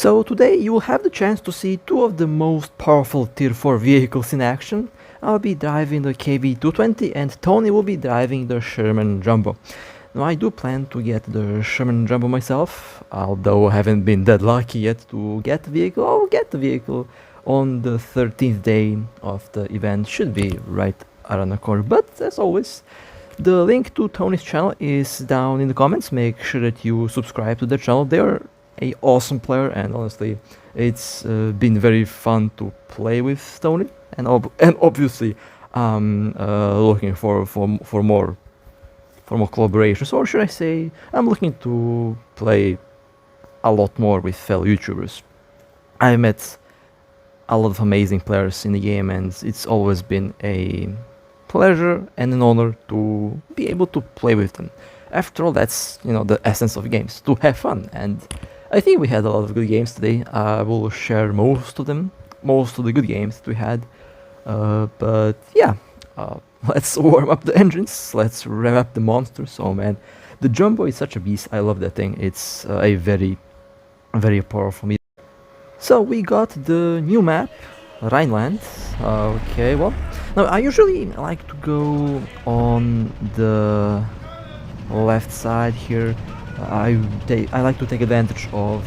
So today you will have the chance to see two of the most powerful tier 4 vehicles in action. I'll be driving the KV-220 and Tony will be driving the Sherman Jumbo. Now I do plan to get the Sherman Jumbo myself, although I haven't been that lucky yet to get the vehicle. I'll get the vehicle on the 13th day of the event, should be right around the corner, but as always, the link to Tony's channel is down in the comments. Make sure that you subscribe to their channel. They're an awesome player, and honestly it's been very fun to play with Tony, and obviously looking for more collaborations, or should I say I'm looking to play a lot more with fellow YouTubers. I've met a lot of amazing players in the game, and it's always been a pleasure and an honor to be able to play with them. After all, that's, you know, the essence of games, to have fun, and I think we had a lot of good games today. I will share most of them, most of the good games that we had, but yeah, let's warm up the engines, let's rev up the monsters. Oh man, the Jumbo is such a beast. I love that thing. It's a very powerful meat. So we got the new map, Ryland. Okay, well, now I usually like to go on the left side here. I like to take advantage of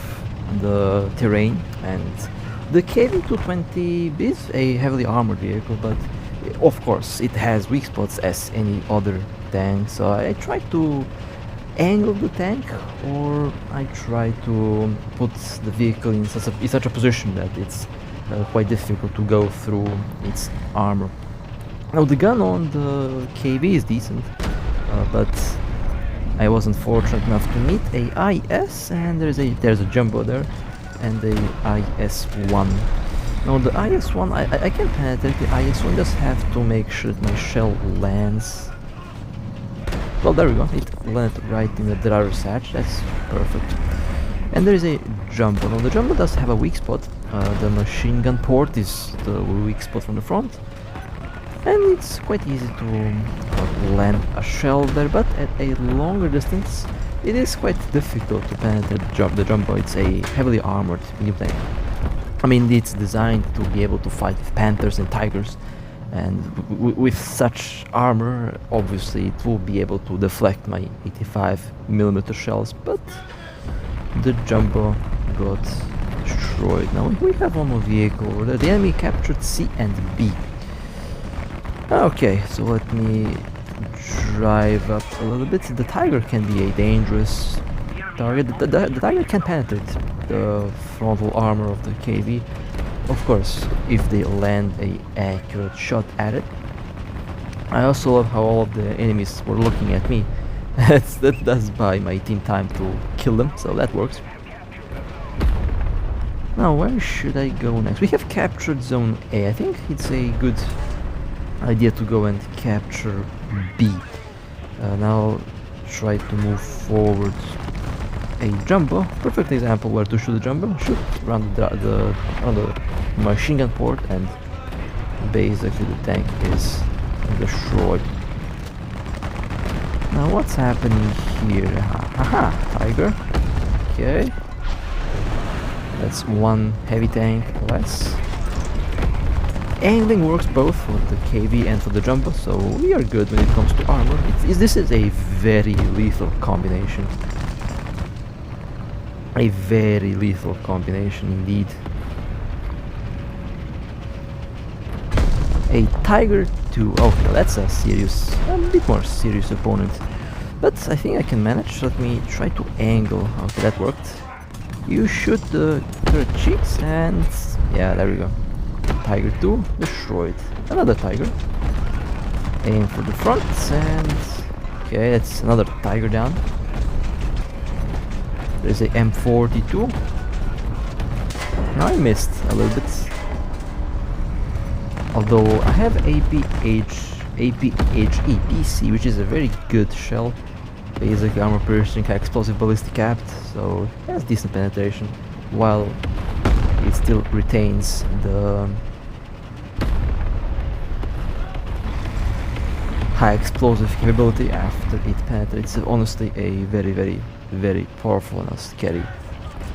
the terrain, and the KV-220 is a heavily armored vehicle, but of course it has weak spots as any other tank, so I try to angle the tank, or I try to put the vehicle in such a position that it's quite difficult to go through its armor. Now the gun on the KV is decent, but I wasn't fortunate enough to meet a IS, and there's a Jumbo there and a IS-1. Now the IS-1, I can penetrate the IS-1, just have to make sure that my shell lands. Well, there we go, it landed right in the driver's hatch, that's perfect. And there is a Jumbo. Now the Jumbo does have a weak spot. The machine gun port is the weak spot from the front, and it's quite easy to land a shell there, but at a longer distance it is quite difficult to penetrate the Jumbo. It's a heavily armored new tank. I mean, it's designed to be able to fight with panthers and tigers, and with such armor obviously it will be able to deflect my 85mm shells, but the Jumbo got destroyed. Now we have one more vehicle over there. The enemy captured C and B. Okay, so let me drive up a little bit. The Tiger can be a dangerous target. The Tiger can penetrate the frontal armor of the KV, of course, if they land a accurate shot at it. I also love how all of the enemies were looking at me. That does buy my team time to kill them, so that works. Now where should I go next? We have captured zone A. I think it's a good idea to go and capture B. Now try to move forward a Jumbo. Perfect example where to shoot the Jumbo. Shoot around the machine gun port, and basically the tank is destroyed. Now what's happening here? Haha, Tiger. Okay, that's one heavy tank less. Angling works both for the KV and for the Jumbo, so we are good when it comes to armor. This is a very lethal combination. A very lethal combination indeed. A Tiger 2. Okay, that's a bit more serious opponent. But I think I can manage. Let me try to angle. Okay, that worked. You shoot the turret cheeks, and yeah, there we go. Tiger 2 destroyed. Another Tiger. Aim for the front, and okay, that's another Tiger down. There's a M42. Now I missed a little bit. Although I have APHE PC, which is a very good shell. Basic armor piercing, explosive ballistic apt, so it has decent penetration, while it still retains the high explosive capability after it penetrates. It's honestly a very powerful and scary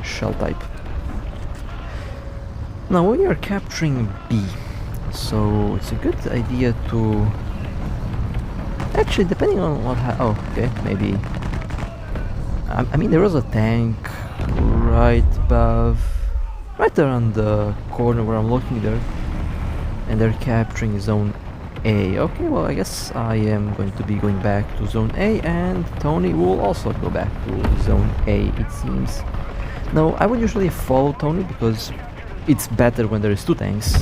shell type. Now we are capturing B, so it's a good idea to... Actually, depending on what oh, okay, maybe... I mean, there was a tank right above... right there on the corner where I'm looking there. And they're capturing Zone A. Okay, well, I guess I am going to be going back to Zone A, and Tony will also go back to Zone A, it seems. Now, I would usually follow Tony because it's better when there is two tanks.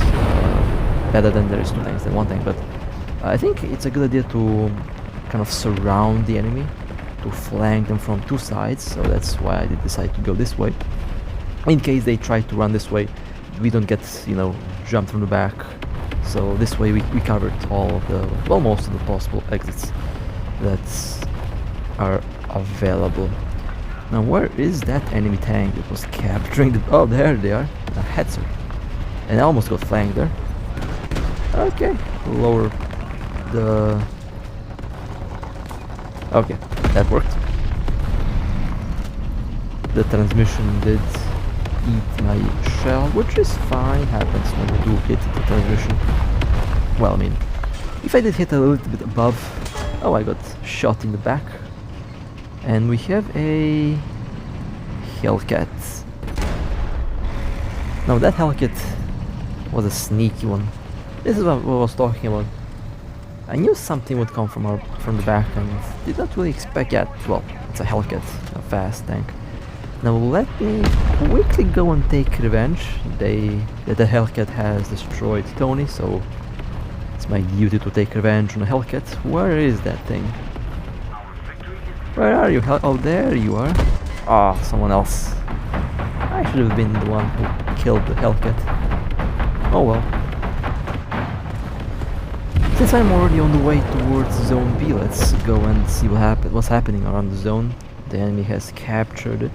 Better than there is two tanks than one tank, but I think it's a good idea to kind of surround the enemy, to flank them from two sides, so that's why I did decide to go this way. In case they try to run this way, we don't get, you know, jumped from the back. So this way we covered all of the, well, most of the possible exits that are available. Now where is that enemy tank that was capturing the... oh, there they are, a Hetzer. And I almost got flanked there. Okay, lower the... okay, that worked. The transmission did eat my shell, which is fine, happens when you do hit the transmission. Well, I mean, if I did hit a little bit above... oh, I got shot in the back. And we have a Hellcat. Now that Hellcat was a sneaky one. This is what I was talking about. I knew something would come from the back and did not really expect that. Well, it's a Hellcat, a fast tank. Now let me quickly go and take revenge. The Hellcat has destroyed Tony, so it's my duty to take revenge on the Hellcat. Where is that thing? Where are you? Oh, there you are. Ah, someone else. I should have been the one who killed the Hellcat. Oh well. Since I'm already on the way towards Zone B, let's go and see what's happening around the zone. The enemy has captured it.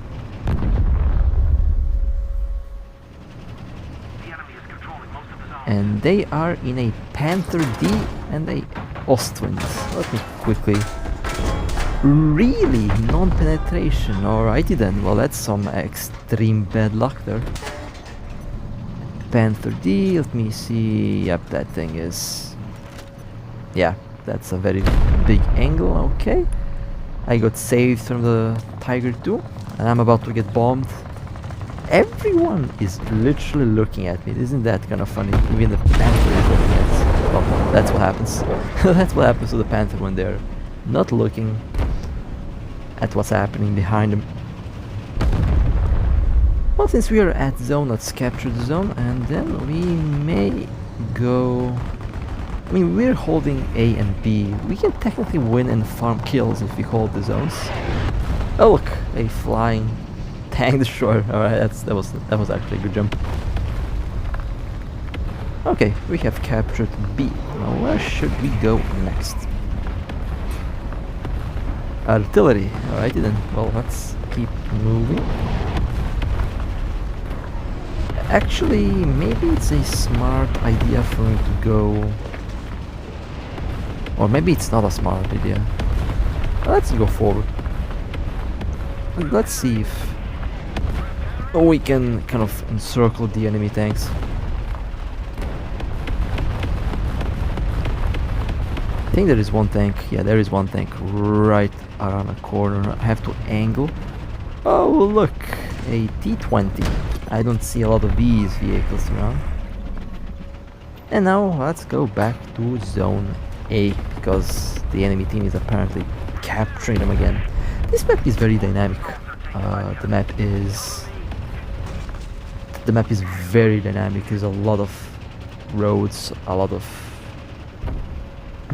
And they are in a Panther D and a Ostwind. Let me quickly... really? Non-penetration, alrighty then. Well, that's some extreme bad luck there. Panther D, let me see... yep, that thing is... yeah, that's a very big angle, okay. I got saved from the Tiger 2, and I'm about to get bombed. Everyone is literally looking at me. Isn't that kind of funny? Even the Panther is looking at us. Well, that's what happens. That's what happens to the Panther when they're not looking at what's happening behind them. Well, since we are at zone, let's capture the zone, and then we may go... I mean, we're holding A and B. We can technically win and farm kills if we hold the zones. Oh look, a flying tank destroyer. Alright, that was actually a good jump. Okay, we have captured B. Now where should we go next? Artillery. Alrighty then. Well, let's keep moving. Actually, maybe it's a smart idea for me to go... or maybe it's not a smart idea. Let's go forward. Let's see if we can kind of encircle the enemy tanks. I think there is one tank. Yeah, there is one tank right around the corner. I have to angle. Oh, look, a T-20. I don't see a lot of these vehicles around. And now let's go back to zone A, because the enemy team is apparently capturing them again. This map is very dynamic. The map is very dynamic. There's a lot of roads, a lot of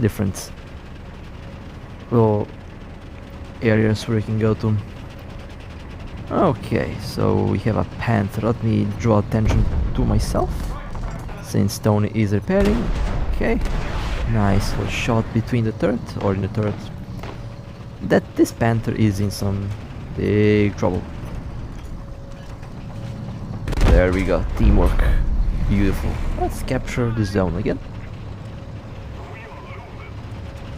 different little areas where you can go to. Okay, so we have a Panther. Let me draw attention to myself, since Tony is repairing. Okay, nice little shot between the turret, or in the turret. That this Panther is in some big trouble. There we go, teamwork. Beautiful. Let's capture the zone again.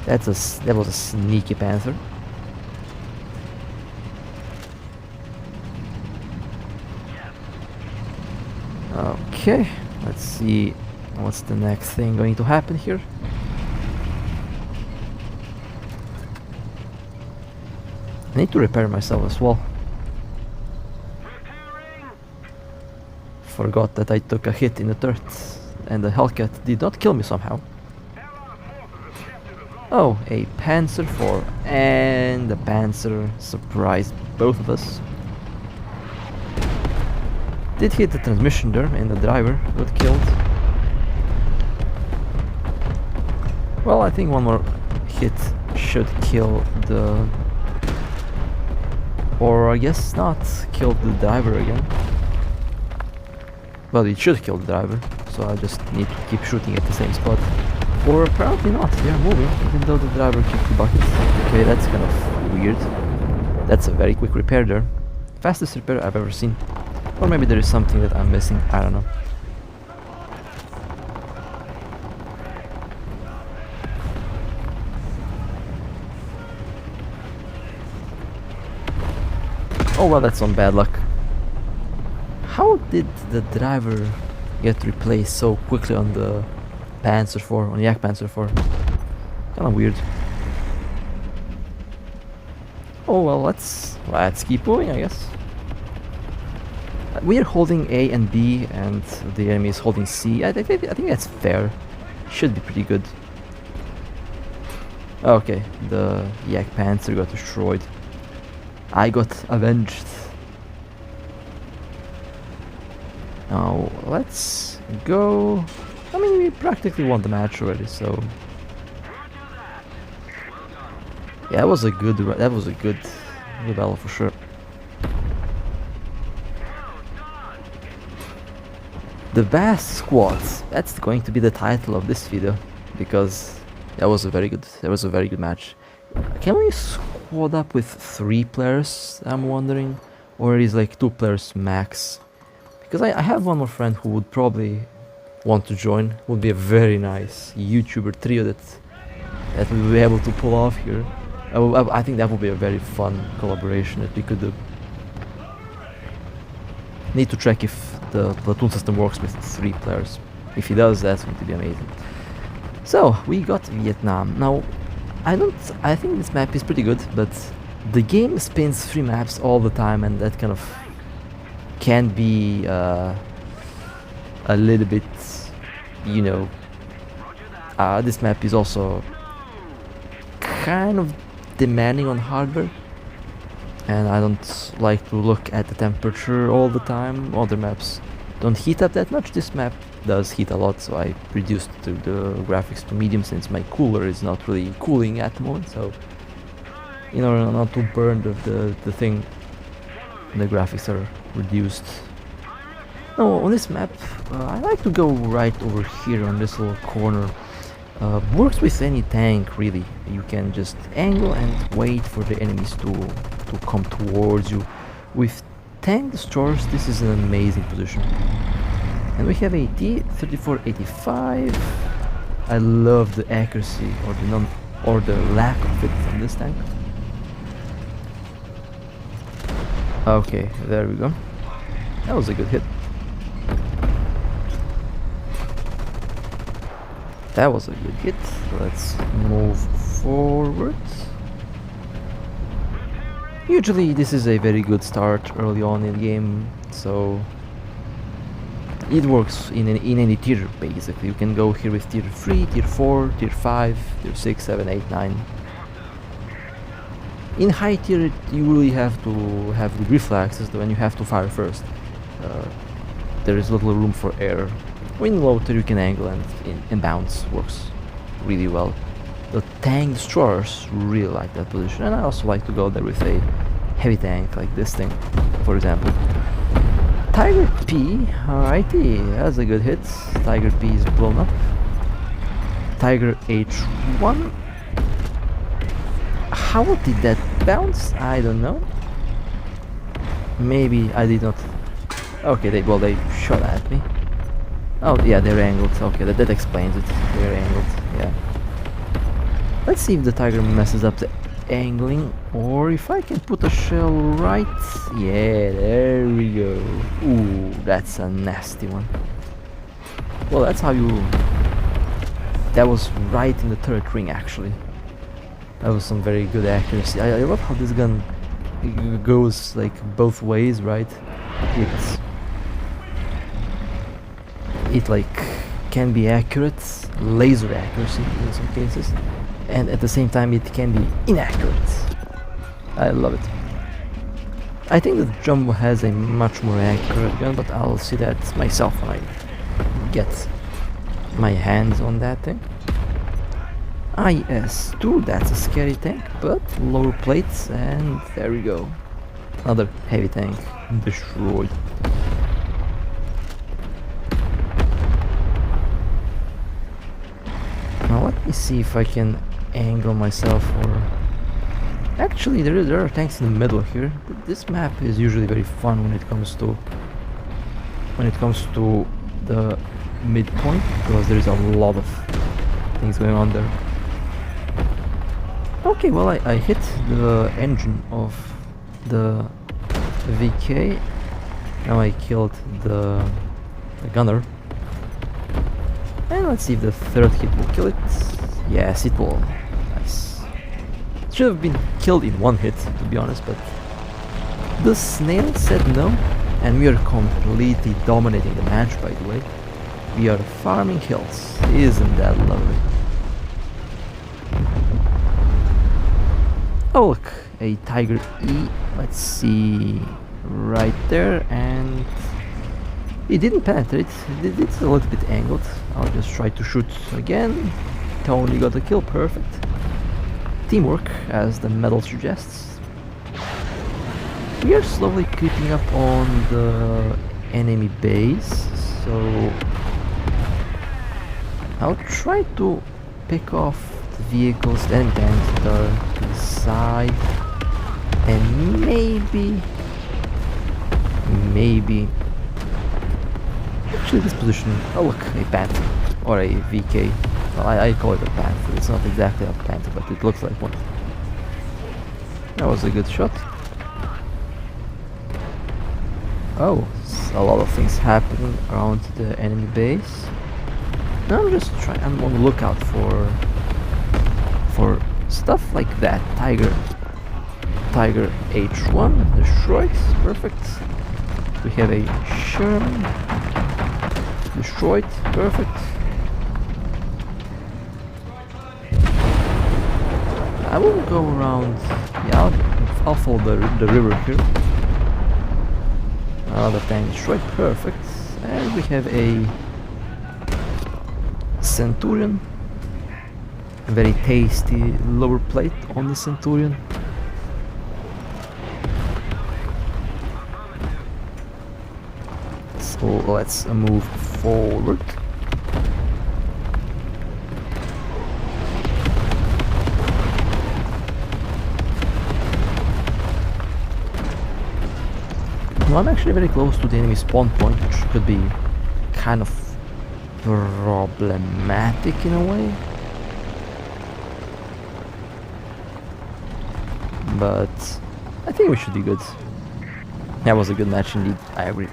That was a sneaky Panther. Okay, let's see what's the next thing going to happen here. I need to repair myself as well. Forgot that I took a hit in the turret and the Hellcat did not kill me somehow. Oh, a Panzer IV, and the Panzer surprised both of us. Did hit the transmission there and the driver got killed. Well, I think one more hit should kill the... or I guess not, kill the driver again. Well, it should kill the driver, so I just need to keep shooting at the same spot. Or apparently not, they are moving, even though the driver kicked the bucket. Okay, that's kind of weird. That's a very quick repair there. Fastest repair I've ever seen. Or maybe there is something that I'm missing, I don't know. Oh well, that's some bad luck. How did the driver get replaced so quickly on the Panzer IV, on the Yak Panzer IV? Kinda weird. Oh well, let's keep moving, I guess. We are holding A and B, and the enemy is holding C. I think that's fair. Should be pretty good. Okay, the Yak Panzer got destroyed. I got avenged. Now let's go. I mean, we practically won the match already, so yeah, that was a good battle for sure. The Bass Squads. That's going to be the title of this video, because that was a very good match. Can we squad up with 3 players? I'm wondering, or it is like 2 players max? Because I have one more friend who would probably want to join. Would be a very nice YouTuber trio that we will be able to pull off here. I think that would be a very fun collaboration that we could do. Need to check if the platoon system works with 3 players. If he does, that's going to be amazing. So we got Vietnam. Now I think this map is pretty good, but the game spins 3 maps all the time, and that kind of can be a little bit, you know, this map is also kind of demanding on hardware, and I don't like to look at the temperature all the time. Other maps don't heat up that much. This map does heat a lot, so I reduced the graphics to medium since my cooler is not really cooling at the moment, so in order not to burn the thing, the graphics are reduced. Now on this map, I like to go right over here on this little corner. Works with any tank really. You can just angle and wait for the enemies to come towards you. With tank destroyers, this is an amazing position. And we have a T-3485. I love the accuracy or the lack of it on this tank. Okay, there we go. That was a good hit. That was a good hit. Let's move forward. Usually this is a very good start early on in the game, so it works in any tier basically. You can go here with tier 3, tier 4, tier 5, tier 6, 7, 8, 9. In high tier you really have to have good reflexes when you have to fire first. There is little room for error. When low tier you can angle and bounce, works really well. The tank destroyers really like that position, and I also like to go there with a heavy tank like this thing, for example. Tiger P, alrighty, that's a good hit. Tiger P is blown up. Tiger H1. How did that bounce? I don't know. Maybe I did not. Okay, they shot at me. Oh yeah, they're angled. Okay, that explains it. They're angled. Yeah. Let's see if the Tiger messes up the angling, or if I can put a shell right. Yeah, there we go. Ooh, that's a nasty one. Well, that's how you... That was right in the turret ring, actually. That was some very good accuracy. I love how this gun goes like both ways, right? It like can be accurate, laser accuracy in some cases, and at the same time it can be inaccurate. I love it. I think that Jumbo has a much more accurate gun, but I'll see that myself when I get my hands on that thing. IS-2, that's a scary tank, but lower plates, and there we go. Another heavy tank destroyed. Now let me see if I can angle myself, or... Actually, there are tanks in the middle here. This map is usually very fun when it comes to the midpoint, because there is a lot of things going on there. Okay, well I hit the engine of the VK. Now I killed the gunner. And let's see if the third hit will kill it. Yes, it will. Nice. It should have been killed in one hit, to be honest, but the snail said no, and we are completely dominating the match, by the way. We are farming kills. Isn't that lovely? Oh look, a Tiger E. Let's see, right there, and it didn't penetrate. It's a little bit angled. I'll just try to shoot again. Tony got a kill, perfect. Teamwork, as the medal suggests. We are slowly creeping up on the enemy base, so I'll try to pick off the vehicles, the enemy tanks that are to the side, and maybe actually this position. Oh look, a Panther or a VK. Well, I call it a Panther. It's not exactly a Panther, but it looks like one. That was a good shot. Oh, a lot of things happening around the enemy base. Now I'm on the lookout for stuff like that. Tiger H1 destroyed, perfect. We have a Sherman destroyed, perfect. I will go around. Yeah, I'll follow the river here. Another tank destroyed, perfect. And we have a Centurion. A very tasty lower plate on the Centurion. So let's move forward. Well, I'm actually very close to the enemy spawn point, which could be kind of problematic in a way. But I think we should be good. That was a good match indeed, I agree.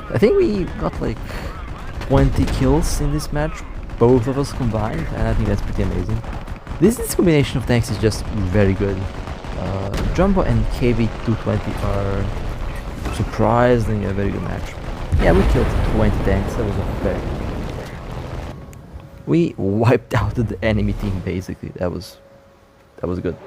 I think we got like 20 kills in this match, both of us combined, and I think that's pretty amazing. This combination of tanks is just very good. Jumbo and KV-220 are surprisingly a very good match. Yeah, we killed 20 tanks, that was a very good. We wiped out the enemy team basically, that was good.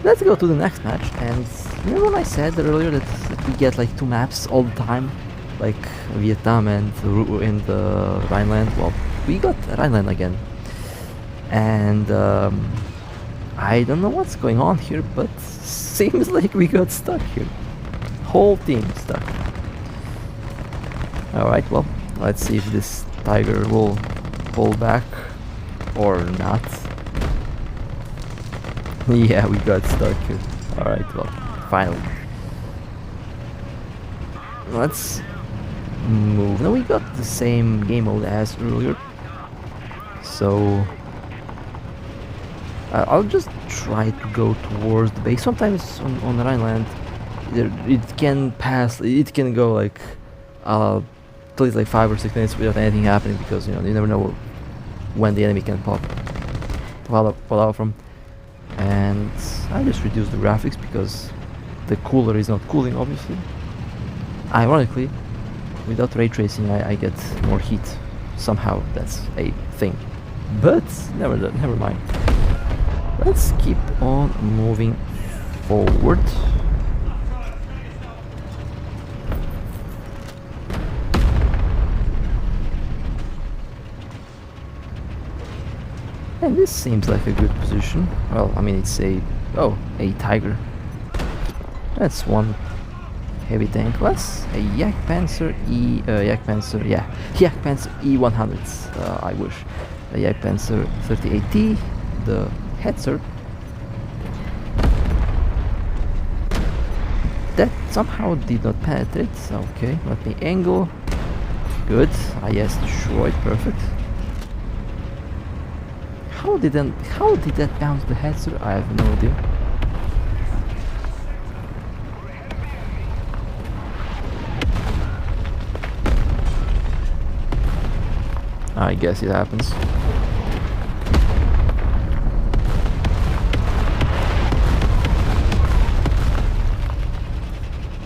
Let's go to the next match, and remember when I said earlier that we get like 2 maps all the time, like Vietnam and in the Ryland? Well, we got Ryland again, and I don't know what's going on here, but seems like we got stuck here. Whole team stuck. Alright, well, let's see if this Tiger will pull back or not. Yeah, we got stuck here. Alright, well, finally. Let's move. Now we got the same game mode as earlier. So I'll just try to go towards the base. Sometimes on Ryland, it can pass. It can go like at least like 5 or 6 minutes without anything happening, because you never know when the enemy can pop out from. And I just reduced the graphics because the cooler is not cooling, obviously. Ironically, without ray tracing, I get more heat. Somehow that's a thing. But never mind. Let's keep on moving forward. And this seems like a good position. Well, I mean, it's a Tiger. That's one heavy tank less. A Jagdpanzer E100s. I wish. A Jagdpanzer 38T. The Hetzer. That somehow did not penetrate. Okay, let me angle. Good. Yes, destroyed. Perfect. How did that bounce the Hetzer? I have no idea. I guess it happens.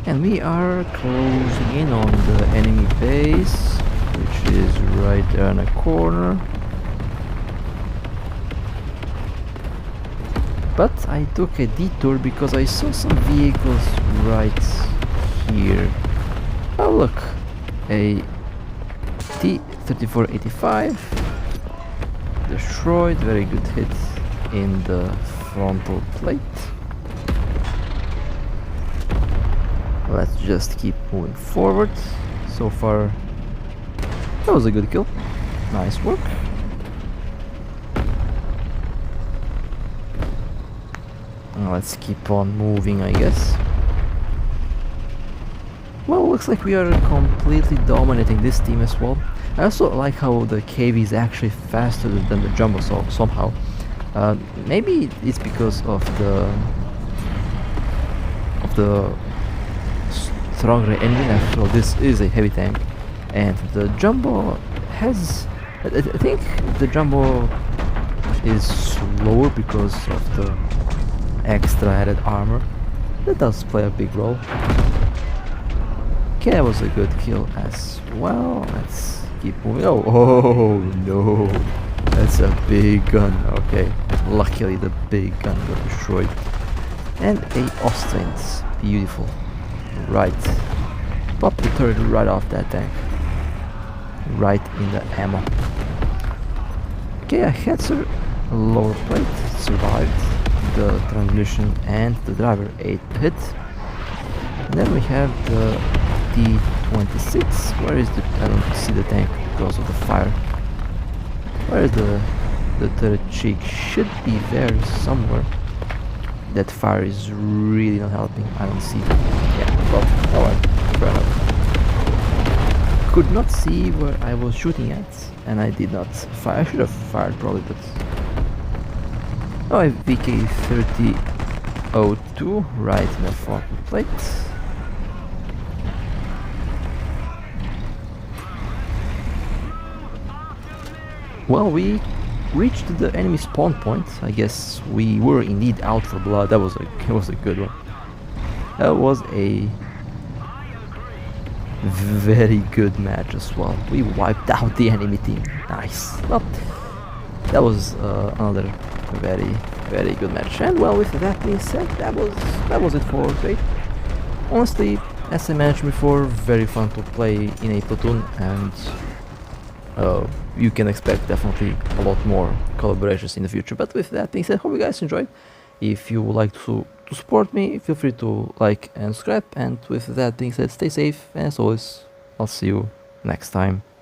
And we are closing in on the enemy base, which is right there in a corner. But I took a detour because I saw some vehicles right here. Oh look, a T-3485 destroyed, very good hit in the frontal plate. Let's just keep moving forward. So far, that was a good kill. Nice work. Let's keep on moving, I guess. Well, looks like we are completely dominating this team as well. I also like how the KV is actually faster than the Jumbo, so somehow. Maybe it's because of the stronger engine. After all, this is a heavy tank, and the Jumbo has. I think the Jumbo is slower because of the extra added armor. That does play a big role. Okay, that was a good kill as well. Let's keep moving. Oh no, that's a big gun. Okay, luckily the big gun got destroyed. And a Austrians, beautiful. Right, pop the turret right off that tank, right in the ammo. Okay, a Hetzer lower plate survived the transmission, and the driver ate the hit. And then we have the T-26. Where is the? I don't see the tank because of the fire. Where is the turret cheek? Should be there somewhere. That fire is really not helping. I don't see. Yeah, well, alright, fair enough. Could not see where I was shooting at, and I did not fire. I should have fired probably, but. Oh, a VK-3002 right in the frontal plate. Well, we reached the enemy spawn point. I guess we were indeed out for blood. That was a good one. That was a very good match as well. We wiped out the enemy team. Nice. Well, that was another very good match. And well, with that being said, that was it for today. Honestly, as I mentioned before, very fun to play in a platoon, and you can expect definitely a lot more collaborations in the future. But with that being said, hope you guys enjoyed. If you would like to support me, feel free to like and subscribe. And with that being said, stay safe, and as always, I'll see you next time.